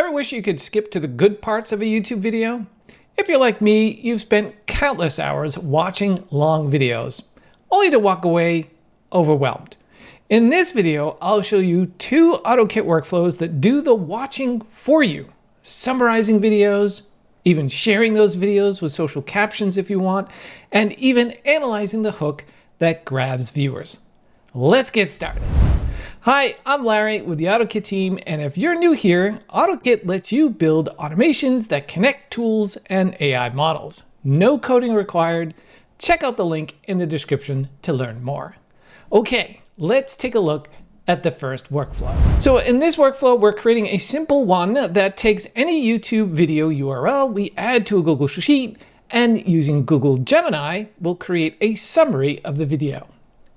Ever wish you could skip to the good parts of a YouTube video? If you're like me, you've spent countless hours watching long videos, only to walk away overwhelmed. In this video, I'll show you 2 OttoKit workflows that do the watching for you, summarizing videos, even sharing those videos with social captions if you want, and even analyzing the hook that grabs viewers. Let's get started. Hi, I'm Larry with the OttoKit team, and if you're new here, OttoKit lets you build automations that connect tools and AI models. No coding required. Check out the link in the description to learn more. Okay, let's take a look at the first workflow. So in this workflow, we're creating a simple one that takes any YouTube video URL we add to a Google Sheet, and using Google Gemini, we'll create a summary of the video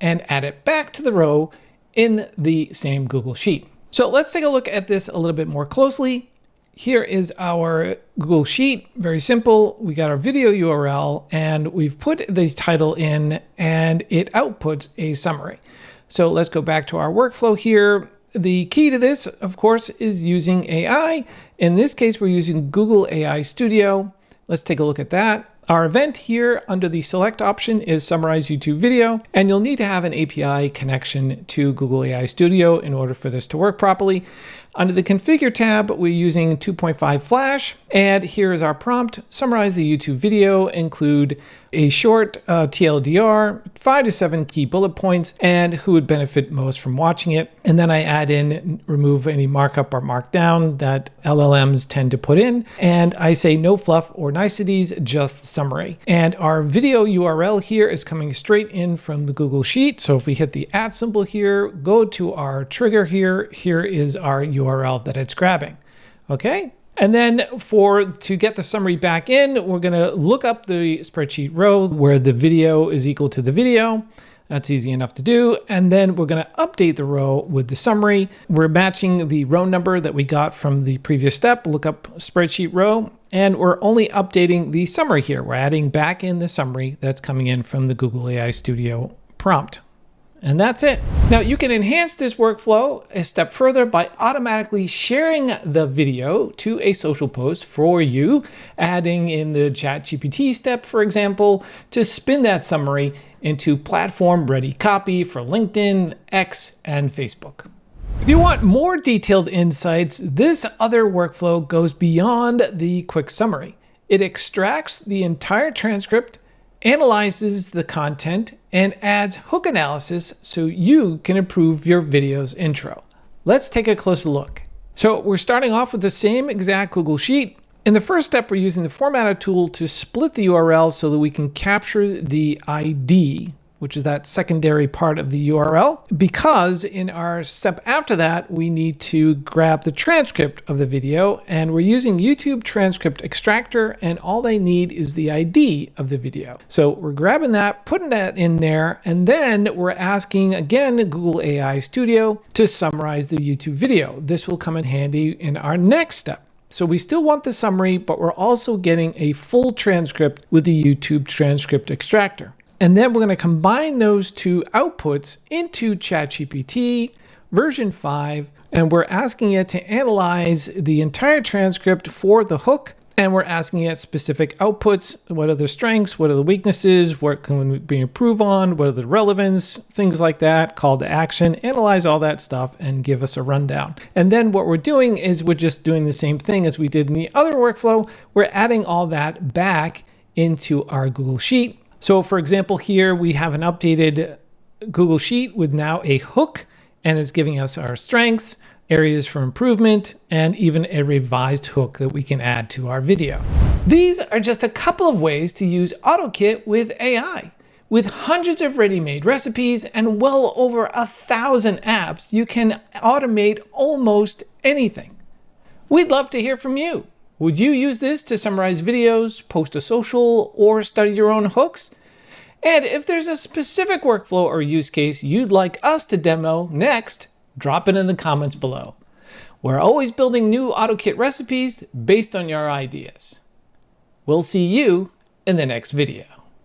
and add it back to the row in the same Google Sheet. So let's take a look at this a little bit more closely. Here is our Google Sheet, very simple. We got our video URL and we've put the title in and it outputs a summary. So let's go back to our workflow here. The key to this, of course, is using AI. In this case, we're using Google AI Studio. Let's take a look at that. Our event here under the select option is Summarize YouTube Video, and you'll need to have an API connection to Google AI Studio in order for this to work properly. Under the Configure tab, we're using 2.5 Flash, and here is our prompt. Summarize the YouTube video, include a short TLDR, 5 to 7 key bullet points, and who would benefit most from watching it. And then I add in, remove any markup or markdown that LLMs tend to put in. And I say no fluff or niceties, just summary. And our video URL here is coming straight in from the Google Sheet. So if we hit the @ symbol here, go to our trigger here, here is our URL that it's grabbing. Okay. And then to get the summary back in, we're going to look up the spreadsheet row where the video is equal to the video. That's easy enough to do. And then we're going to update the row with the summary. We're matching the row number that we got from the previous step, look up spreadsheet row, and we're only updating the summary here. We're adding back in the summary that's coming in from the Google AI Studio prompt. And that's it. Now you can enhance this workflow a step further by automatically sharing the video to a social post for you, adding in the ChatGPT step, for example, to spin that summary into platform-ready copy for LinkedIn, X, and Facebook. If you want more detailed insights, this other workflow goes beyond the quick summary. It extracts the entire transcript, analyzes the content, and adds hook analysis so you can improve your video's intro. Let's take a closer look. So we're starting off with the same exact Google Sheet. In the first step, we're using the formatter tool to split the URL so that we can capture the ID, which is that secondary part of the URL, because in our step after that, we need to grab the transcript of the video, and we're using YouTube transcript extractor, and all they need is the ID of the video. So we're grabbing that, putting that in there, and then we're asking, again, Google AI Studio to summarize the YouTube video. This will come in handy in our next step. So we still want the summary, but we're also getting a full transcript with the YouTube transcript extractor. And then we're going to combine those 2 outputs into ChatGPT version 5, and we're asking it to analyze the entire transcript for the hook, and we're asking it specific outputs. What are the strengths? What are the weaknesses? What can we improve on? What are the relevance? Things like that, call to action, analyze all that stuff and give us a rundown. And then what we're doing is we're just doing the same thing as we did in the other workflow. We're adding all that back into our Google Sheet. So for example, here we have an updated Google Sheet with now a hook, and it's giving us our strengths, areas for improvement, and even a revised hook that we can add to our video. These are just a couple of ways to use OttoKit with AI. With hundreds of ready-made recipes and well over 1,000 apps, you can automate almost anything. We'd love to hear from you. Would you use this to summarize videos, post to social, or study your own hooks? And if there's a specific workflow or use case you'd like us to demo next, drop it in the comments below. We're always building new OttoKit recipes based on your ideas. We'll see you in the next video.